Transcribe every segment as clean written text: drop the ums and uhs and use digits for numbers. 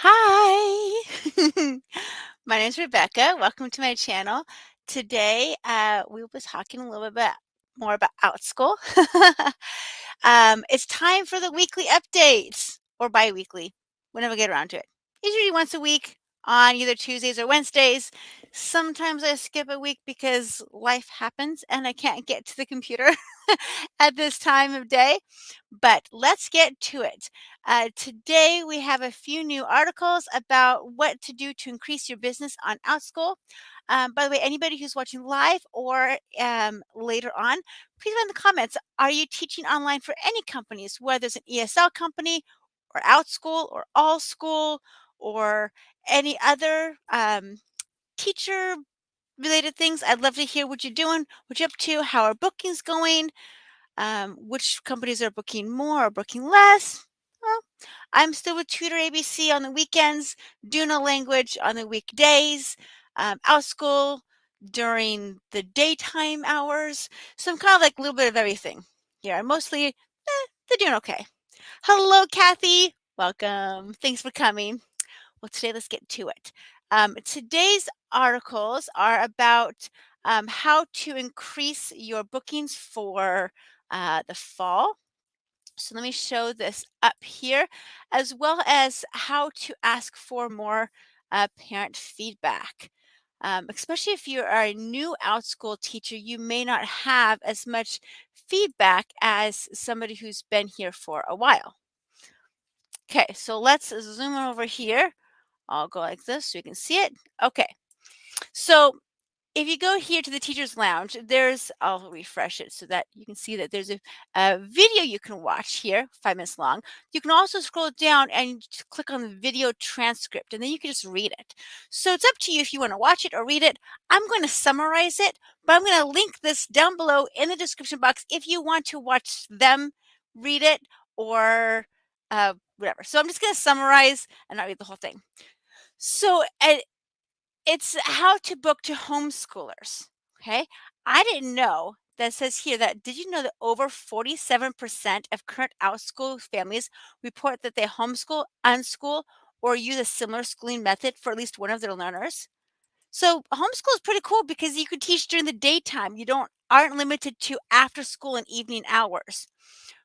Hi, my name's Rebecca. Welcome to my channel. Today, we will be talking a little bit more about Outschool. It's time for the weekly updates or bi-weekly, whenever we get around to it. Usually once a week on either Tuesdays or Wednesdays. Sometimes I skip a week because life happens and I can't get to the computer at this time of day. But let's get to it. Today, we have a few new articles about what to do to increase your business on Outschool. By the way, anybody who's watching live or later on, please put in the comments, are you teaching online for any companies, whether it's an ESL company or Outschool or All School or any other teacher related things? I'd love to hear what you're doing, what you're up to, how are bookings going, which companies are booking more or booking less. Well, I'm still with Tutor ABC on the weekends, Duna Language on the weekdays, Outschool during the daytime hours. So I'm kind of like a little bit of everything here. I'm mostly, they're doing okay. Hello, Kathy. Welcome. Thanks for coming. Well, today let's get to it. Today's articles are about how to increase your bookings for the fall. So let me show this up here, as well as how to ask for more parent feedback. Especially if you are a new Outschool teacher, you may not have as much feedback as somebody who's been here for a while. Okay, so let's zoom over here. I'll go like this so you can see it. Okay, so if you go here to the teacher's lounge, I'll refresh it so that you can see that there's a video you can watch here, 5 minutes long. You can also scroll down and just click on the video transcript, and then you can just read it. So it's up to you if you want to watch it or read it. I'm going to summarize it, but I'm going to link this down below in the description box if you want to watch them read it or whatever. So I'm just going to summarize and not read the whole thing. So it's how to book to homeschoolers, okay? I didn't know that says here that did you know that over 47% of current Outschool families report that they homeschool, unschool, or use a similar schooling method for at least one of their learners? So homeschool is pretty cool because you can teach during the daytime. You aren't limited to after school and evening hours.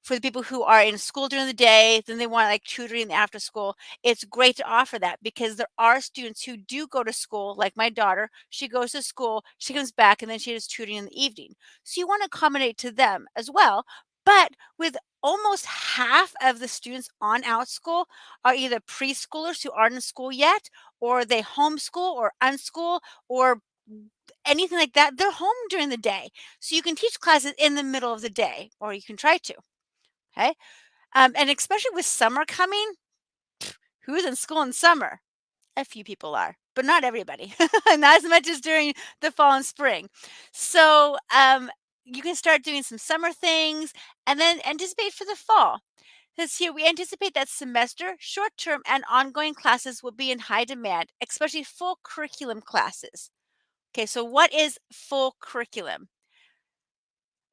For the people who are in school during the day, then they want like tutoring after school. It's great to offer that because there are students who do go to school, like my daughter. She goes to school, she comes back, and then she does tutoring in the evening. So you want to accommodate to them as well. But with almost half of the students on Outschool are either preschoolers who aren't in school yet, or they homeschool or unschool or anything like that. They're home during the day. So you can teach classes in the middle of the day, or you can try to. Okay. And especially with summer coming, who's in school in summer? A few people are, but not everybody, not as much as during the fall and spring. So you can start doing some summer things and then anticipate for the fall. Because here we anticipate that semester, short term, and ongoing classes will be in high demand, especially full curriculum classes. Okay, so what is full curriculum?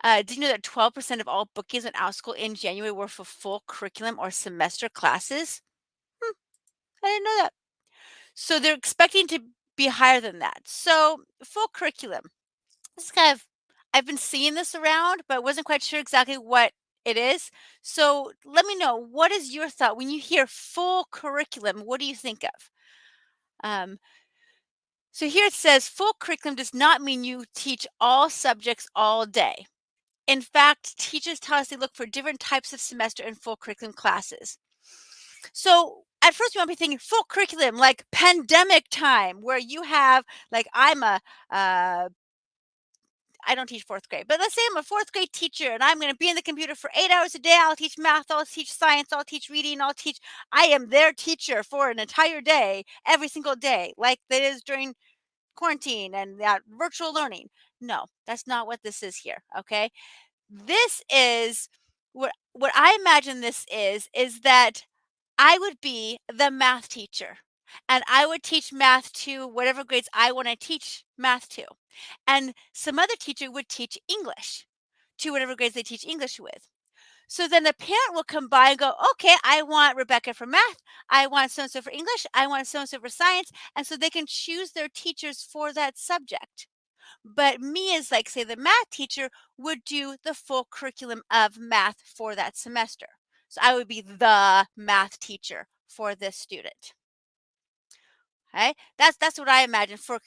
Did you know that 12% of all bookings on Outschool in January were for full curriculum or semester classes? I didn't know that. So they're expecting to be higher than that. So full curriculum. This is kind of, I've been seeing this around, but wasn't quite sure exactly what it is. So let me know, what is your thought when you hear full curriculum? What do you think of? Um, so here it says full curriculum does not mean you teach all subjects all day. In fact, teachers tell us they look for different types of semester and full curriculum classes. So at first you might be thinking full curriculum, like pandemic time, where you have like I don't teach fourth grade, but let's say I'm a fourth grade teacher and I'm going to be in the computer for 8 hours a day. I'll teach math, I'll teach science, I'll teach reading, I am their teacher for an entire day, every single day, like that is during quarantine and that virtual learning. No, that's not what this is here. Okay. This is what I imagine this is that I would be the math teacher and I would teach math to whatever grades I want to teach math to. And some other teacher would teach English to whatever grades they teach English with. So then the parent will come by and go, okay, I want Rebecca for math. I want so and so for English. I want so and so for science. And so they can choose their teachers for that subject. But me, as like, say, the math teacher, would do the full curriculum of math for that semester. So I would be the math teacher for this student. Okay, that's what I imagine for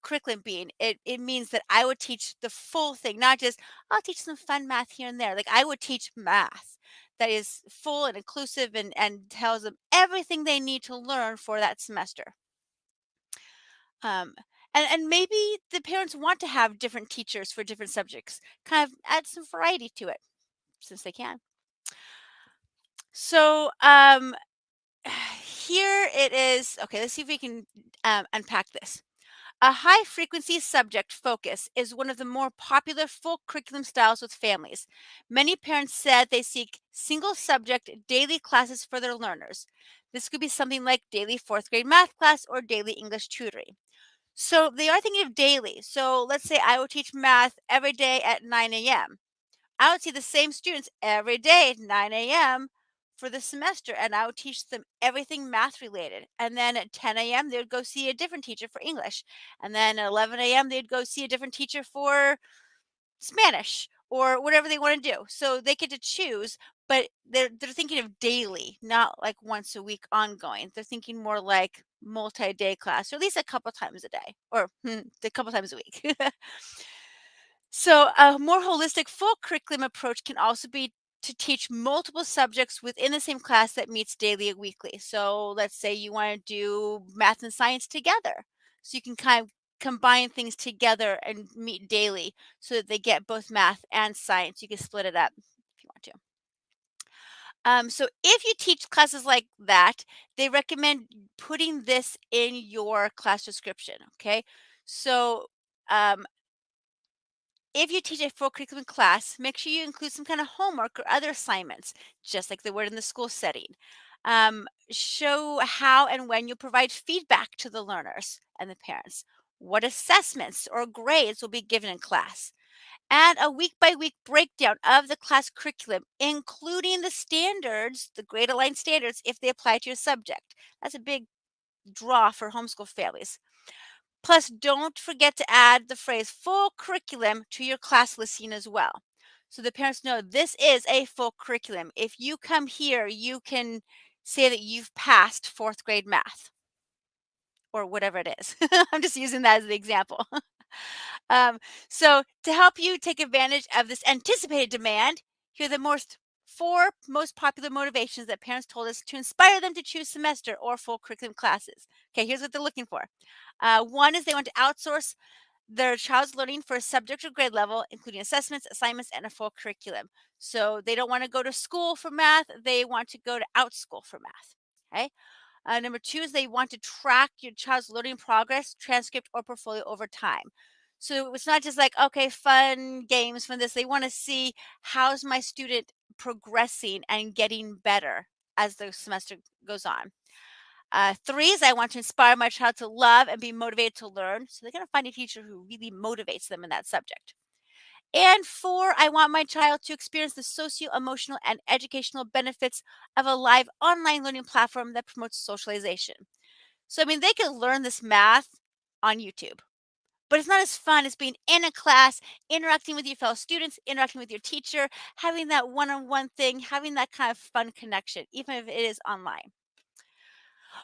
curriculum being. It means that I would teach the full thing, not just I'll teach some fun math here and there. Like I would teach math that is full and inclusive and tells them everything they need to learn for that semester. Um, and maybe the parents want to have different teachers for different subjects, kind of add some variety to it since they can. So here it is. Okay, let's see if we can unpack this. A high frequency subject focus is one of the more popular full curriculum styles with families. Many parents said they seek single subject daily classes for their learners. This could be something like daily fourth grade math class or daily English tutoring. So they are thinking of daily. So let's say I would teach math every day at 9 a.m. I would see the same students every day at 9 a.m. for the semester, and I would teach them everything math related. And then at 10 a.m., they would go see a different teacher for English. And then at 11 a.m., they'd go see a different teacher for Spanish or whatever they want to do. So they get to choose, but they're thinking of daily, not like once a week ongoing. They're thinking more like multi-day class, or at least a couple times a day, or a couple times a week. So, a more holistic full curriculum approach can also be to teach multiple subjects within the same class that meets daily or weekly. So, let's say you want to do math and science together. So, you can kind of combine things together and meet daily so that they get both math and science. You can split it up if you want to. So, if you teach classes like that, they recommend putting this in your class description. Okay. So, um, if you teach a full curriculum class, make sure you include some kind of homework or other assignments, just like they would in the school setting. Show how and when you provide feedback to the learners and the parents. What assessments or grades will be given in class. And a week by week breakdown of the class curriculum, including the standards, the grade aligned standards, if they apply to your subject. That's a big draw for homeschool families. Plus, don't forget to add the phrase full curriculum to your class listing as well. So the parents know this is a full curriculum. If you come here, you can say that you've passed fourth grade math or whatever it is. I'm just using that as the example. um, so to help you take advantage of this anticipated demand, here are the four most popular motivations that parents told us to inspire them to choose semester or full curriculum classes. Okay, here's what they're looking for. One is they want to outsource their child's learning for a subject or grade level, including assessments, assignments, and a full curriculum. So they don't want to go to school for math, they want to go to Outschool for math. Okay. Number two is they want to track your child's learning progress, transcript, or portfolio over time. So it's not just like, okay, fun games from this. They want to see how's my student progressing and getting better as the semester goes on. Three is I want to inspire my child to love and be motivated to learn. So they're going to find a teacher who really motivates them in that subject. And four, I want my child to experience the socio emotional and educational benefits of a live online learning platform that promotes socialization. So, I mean, they can learn this math on YouTube, but it's not as fun as being in a class, interacting with your fellow students, interacting with your teacher, having that one on one thing, having that kind of fun connection, even if it is online.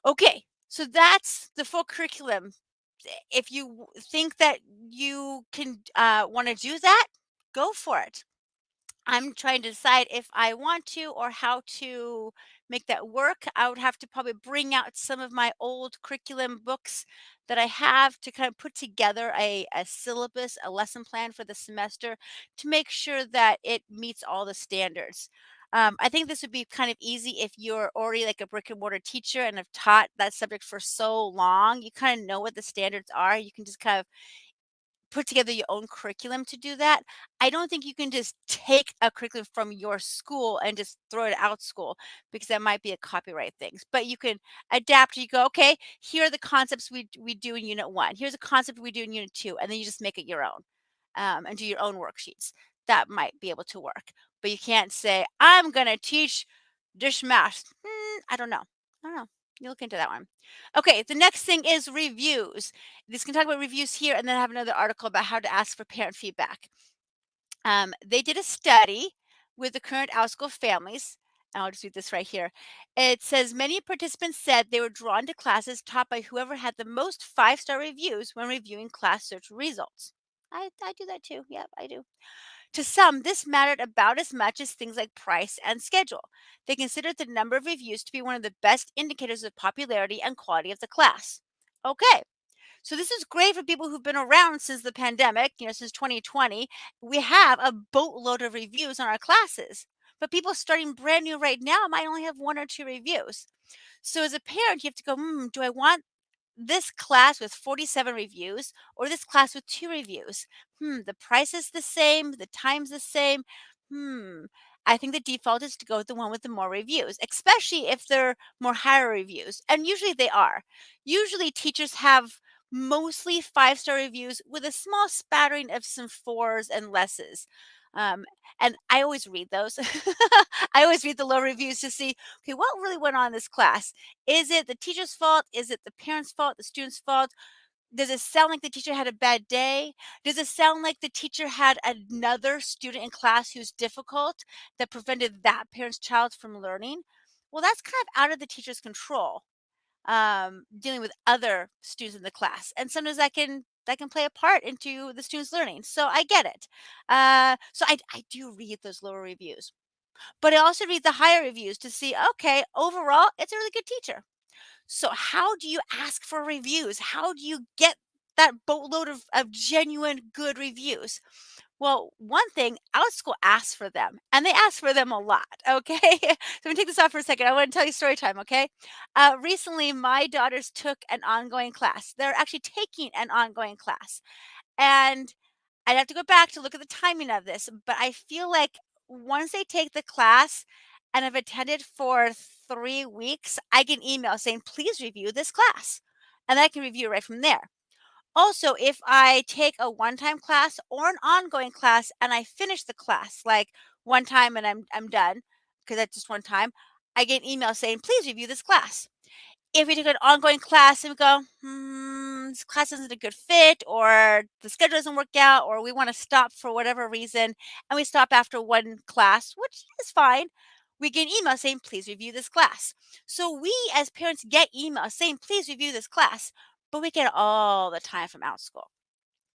Okay, so that's the full curriculum. If you think that you can want to do that, go for it. I'm trying to decide if I want to or how to make that work. I would have to probably bring out some of my old curriculum books that I have to kind of put together a syllabus, a lesson plan for the semester to make sure that it meets all the standards. I think this would be kind of easy if you're already like a brick and mortar teacher and have taught that subject for so long. You kind of know what the standards are. You can just kind of put together your own curriculum to do that. I don't think you can just take a curriculum from your school and just throw it out school because that might be a copyright thing. But you can adapt. You go, okay, here are the concepts we do in unit one. Here's a concept we do in unit two, and then you just make it your own and do your own worksheets. that might be able to work. But you can't say, I'm going to teach dish math. I don't know. I don't know. You look into that one. Okay, the next thing is reviews. This can talk about reviews here, and then I have another article about how to ask for parent feedback. They did a study with the current Outschool families. And I'll just read this right here. It says many participants said they were drawn to classes taught by whoever had the most five-star reviews when reviewing class search results. I do that too. Yep, I do. To some, this mattered about as much as things like price and schedule. They considered the number of reviews to be one of the best indicators of popularity and quality of the class. Okay, so this is great for people who've been around since the pandemic, since 2020. We have a boatload of reviews on our classes. But people starting brand new right now might only have one or two reviews. So as a parent, you have to go, do I want this class with 47 reviews or this class with 2 reviews? The price is the same, the time's the same. I think the default is to go with the one with the more reviews, especially if they're more higher reviews. And usually they are. Usually teachers have mostly five-star reviews with a small spattering of some fours and lesses. Um, and I always read those. I always read the low reviews to see, okay, what really went on in this class? Is it the teacher's fault? Is it the parent's fault? The student's fault? Does it sound like the teacher had a bad day? Does it sound like the teacher had another student in class who's difficult that prevented that parent's child from learning? Well, that's kind of out of the teacher's control, dealing with other students in the class, and sometimes that can play a part into the student's learning. So I get it. So I do read those lower reviews, but I also read the higher reviews to see, okay, overall, it's a really good teacher. So how do you ask for reviews? How do you get that boatload of genuine good reviews? Well, one thing, Outschool asks for them, and they ask for them a lot. Okay, so let me take this off for a second. I want to tell you story time. Okay, recently my daughters took an ongoing class. They're actually taking an ongoing class, and I'd have to go back to look at the timing of this, but I feel like once they take the class and have attended for 3 weeks, I get an email saying, "Please review this class," and I can review right from there. Also, if I take a one-time class or an ongoing class and I finish the class, like one time and I'm done, because that's just one time, I get an email saying, "Please review this class." If we took an ongoing class and we go, this class isn't a good fit, or the schedule doesn't work out, or we want to stop for whatever reason, and we stop after one class, which is fine, we get an email saying, please review this class. So we as parents get emails saying, please review this class, but we get it all the time from Outschool.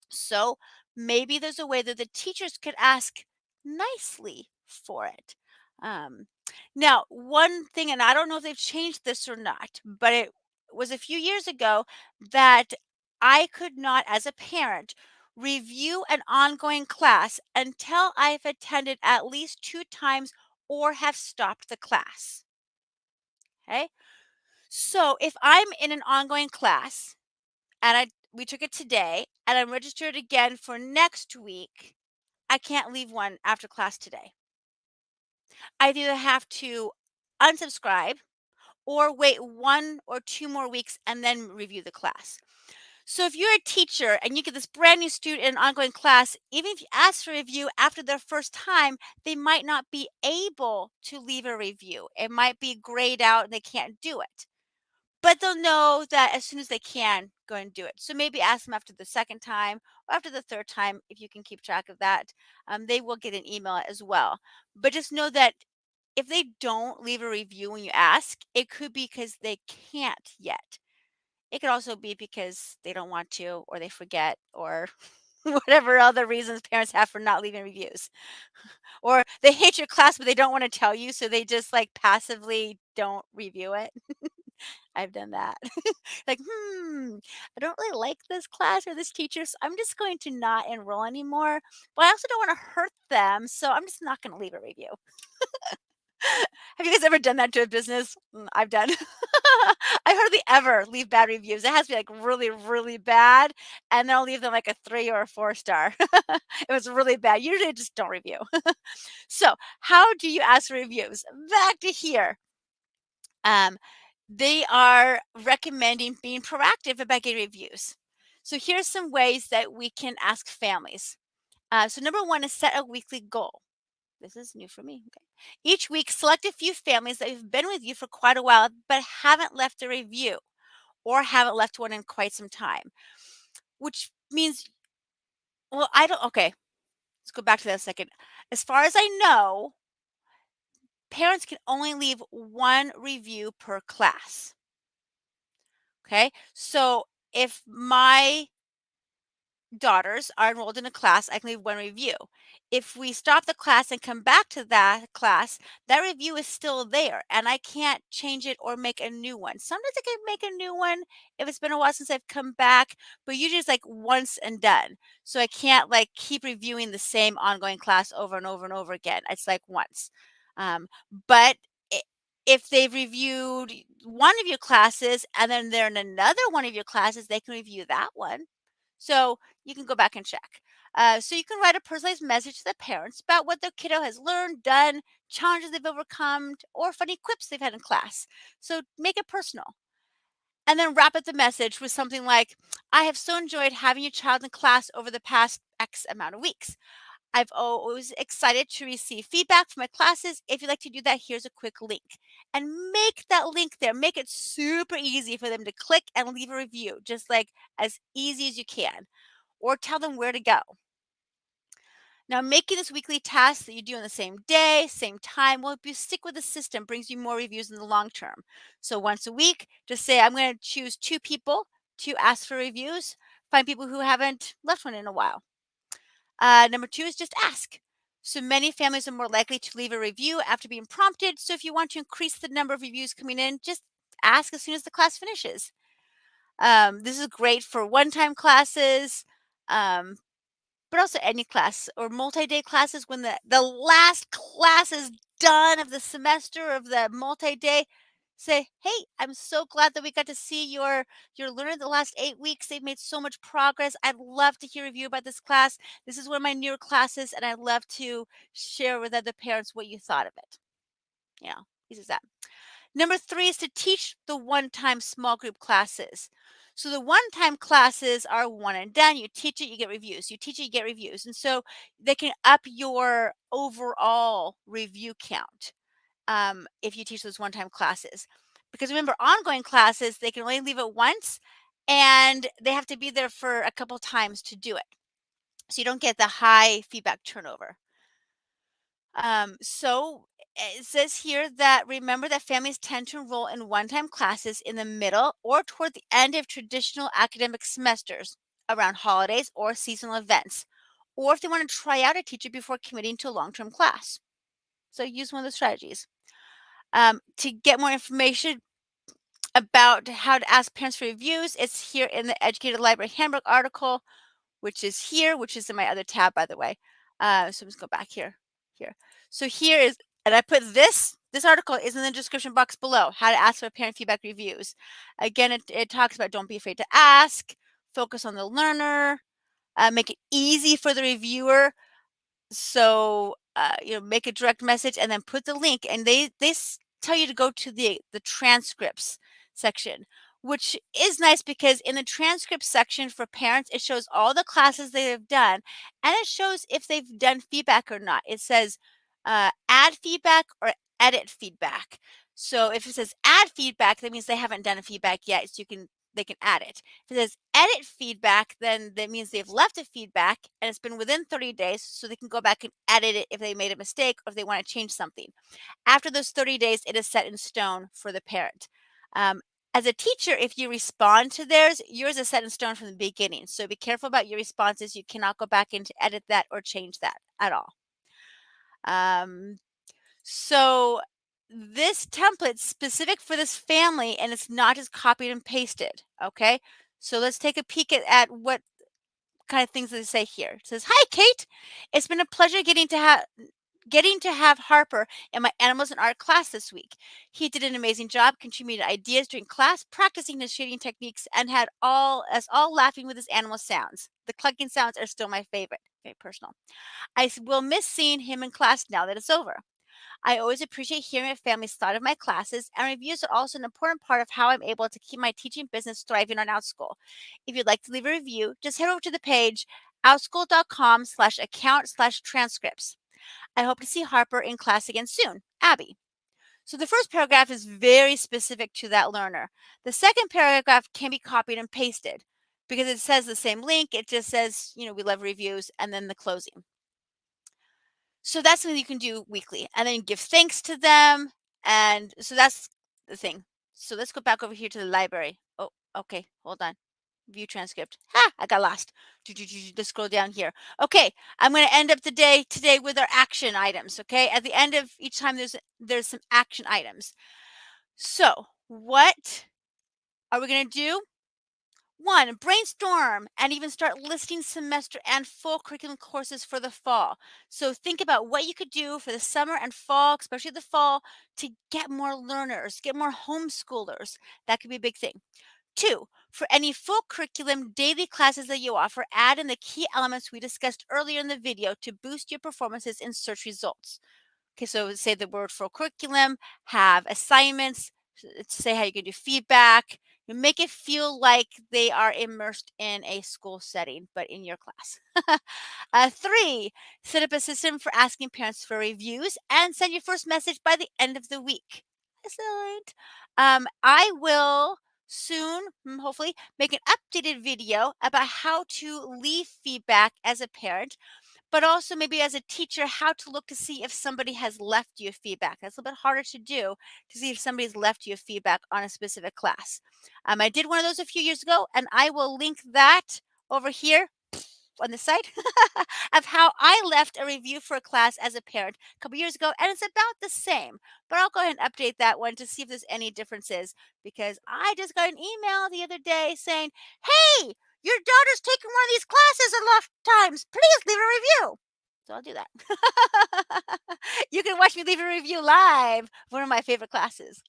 So maybe there's a way that the teachers could ask nicely for it. Um, Now, one thing, and I don't know if they've changed this or not, but it was a few years ago that I could not, as a parent, review an ongoing class until I've attended at least 2 times or have stopped the class. Okay. So if I'm in an ongoing class and we took it today and I'm registered again for next week, I can't leave one after class today. I either have to unsubscribe or wait 1 or 2 more weeks and then review the class. So if you're a teacher and you get this brand new student in an ongoing class, even if you ask for a review after their first time, they might not be able to leave a review. It might be grayed out and they can't do it. But they'll know that as soon as they can, go and do it. So maybe ask them after the second time or after the third time, if you can keep track of that. They will get an email as well. But just know that if they don't leave a review when you ask, it could be because they can't yet. It could also be because they don't want to, or they forget, or whatever other reasons parents have for not leaving reviews. Or they hate your class, but they don't want to tell you, so they just like passively don't review it. I've done that. Like, I don't really like this class or this teacher, so I'm just going to not enroll anymore. But I also don't want to hurt them, so I'm just not going to leave a review. Have you guys ever done that to a business? I've done. I hardly ever leave bad reviews. It has to be like really, really bad, and then I'll leave them like a 3 or a 4 star. It was really bad. Usually, I just don't review. So, how do you ask for reviews? Back to here. Um, they are recommending being proactive about getting reviews. So here's some ways that we can ask families. So number one is set a weekly goal. This is new for me. Okay. Each week, select a few families that have been with you for quite a while but haven't left a review or haven't left one in quite some time, which means, well, I don't, okay, let's go back to that a second. As far as I know, parents can only leave one review per class. Okay. So if my daughters are enrolled in a class, I can leave one review. If we stop the class and come back to that class, that review is still there and I can't change it or make a new one. Sometimes I can make a new one if it's been a while since I've come back, but usually it's like once and done. So I can't like keep reviewing the same ongoing class over and over and over again. It's like once. Um, but i- if they've reviewed one of your classes and then they're in another one of your classes, they can review that one. So you can go back and check. So you can write a personalized message to the parents about what their kiddo has learned, done, challenges they've overcome, or funny quips they've had in class. So make it personal. And then wrap up the message with something like, I have so enjoyed having your child in class over the past X amount of weeks. I've always excited to receive feedback from my classes. If you'd like to do that, here's a quick link. And make that link there. Make it super easy for them to click and leave a review, just like as easy as you can, or tell them where to go. Now, making this weekly task that you do on the same day, same time, will help you stick with the system, brings you more reviews in the long term. So once a week, just say, I'm going to choose two people to ask for reviews, find people who haven't left one in a while. Number two is just ask. So many families are more likely to leave a review after being prompted. So if you want to increase the number of reviews coming in, just ask as soon as the class finishes. This is great for one-time classes, um, but also any class or multi-day classes when the last class is done of the semester of the multi-day. Say, hey, I'm so glad that we got to see your learner the last 8 weeks. They've made so much progress. I'd love to hear a review about this class. This is one of my newer classes, and I'd love to share with other parents what you thought of it. You know, this is that. Number three is to teach the one-time small group classes. So the one-time classes are one and done. You teach it, you get reviews. You teach it, you get reviews. And so they can up your overall review count if you teach those one-time classes. Because remember, ongoing classes, they can only leave it once and they have to be there for a couple times to do it. So you don't get the high feedback turnover. So it says here that remember that families tend to enroll in one-time classes in the middle or toward the end of traditional academic semesters around holidays or seasonal events, or if they want to try out a teacher before committing to a long-term class. So use one of the strategies. To get more information about how to ask parents for reviews, it's here in the Educated Library Handbook article, which is here, which is in my other tab, by the way. So let's go back here. So here is, and I put this article is in the description box below, how to ask for parent feedback reviews. Again, it talks about don't be afraid to ask, focus on the learner, make it easy for the reviewer. So, make a direct message and then put the link, and they tell you to go to the transcripts section, which is nice because in the transcript section for parents, it shows all the classes they have done, and it shows if they've done feedback or not. It says add feedback or edit feedback. So if it says add feedback, that means they haven't done a feedback yet, so they can add it. If it says edit feedback, then that means they've left a feedback and it's been within 30 days, so they can go back and edit it if they made a mistake or if they want to change something. After those 30 days, it is set in stone for the parent. As a teacher, if you respond to theirs, yours is set in stone from the beginning. So be careful about your responses. You cannot go back in to edit that or change that at all. Um, so this template's specific for this family and it's not just copied and pasted, okay? So let's take a peek at what kind of things they say here. It says, "Hi, Kate. It's been a pleasure getting to have Harper in my animals and art class this week. He did an amazing job, contributed ideas during class, practicing his shading techniques, and had us all laughing with his animal sounds. The clucking sounds are still my favorite. Very personal. Will miss seeing him in class now that it's over. I always appreciate hearing what families thought of my classes, and reviews are also an important part of how I'm able to keep my teaching business thriving on Outschool. If you'd like to leave a review, just head over to the page outschool.com/account/transcripts. I hope to see Harper in class again soon. Abby. So the first paragraph is very specific to that learner. The second paragraph can be copied and pasted because it says the same link. It just says, we love reviews, and then the closing. So that's something you can do weekly, and then give thanks to them. And so that's the thing. So let's go back over here to the library. Oh, okay. Hold on. View transcript. I got lost. Let's scroll down here. Okay, I'm going to end up the day today with our action items. Okay, at the end of each time, there's some action items. So what are we going to do? 1, brainstorm and even start listing semester and full curriculum courses for the fall. So think about what you could do for the summer and fall, especially the fall, to get more learners, get more homeschoolers. That could be a big thing. 2, for any full curriculum daily classes that you offer, add in the key elements we discussed earlier in the video to boost your performances in search results. Okay, so say the word for curriculum, have assignments, say how you can do feedback. You make it feel like they are immersed in a school setting, but in your class. 3, set up a system for asking parents for reviews and send your first message by the end of the week. Excellent. I will soon, hopefully, make an updated video about how to leave feedback as a parent, but also maybe as a teacher, how to look to see if somebody has left you feedback. That's a little bit harder to do, to see if somebody's left you feedback on a specific class. I did one of those a few years ago, and I will link that over here on the site of how I left a review for a class as a parent a couple years ago, and it's about the same. But I'll go ahead and update that one to see if there's any differences, because I just got an email the other day saying, "Hey, your daughter's taken one of these classes a lot of times. Please leave a review." So I'll do that. You can watch me leave a review live. One of my favorite classes.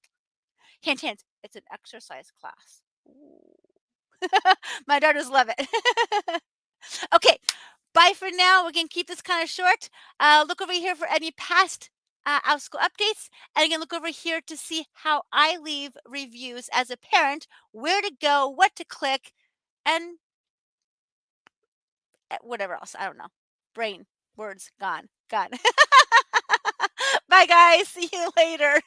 Hint, hint. It's an exercise class. Ooh. My daughters love it. Okay, bye for now. We're going to keep this kind of short. Look over here for any past Outschool updates. And again, look over here to see how I leave reviews as a parent, where to go, what to click, and whatever else. I don't know. Brain, words, gone. Bye, guys. See you later.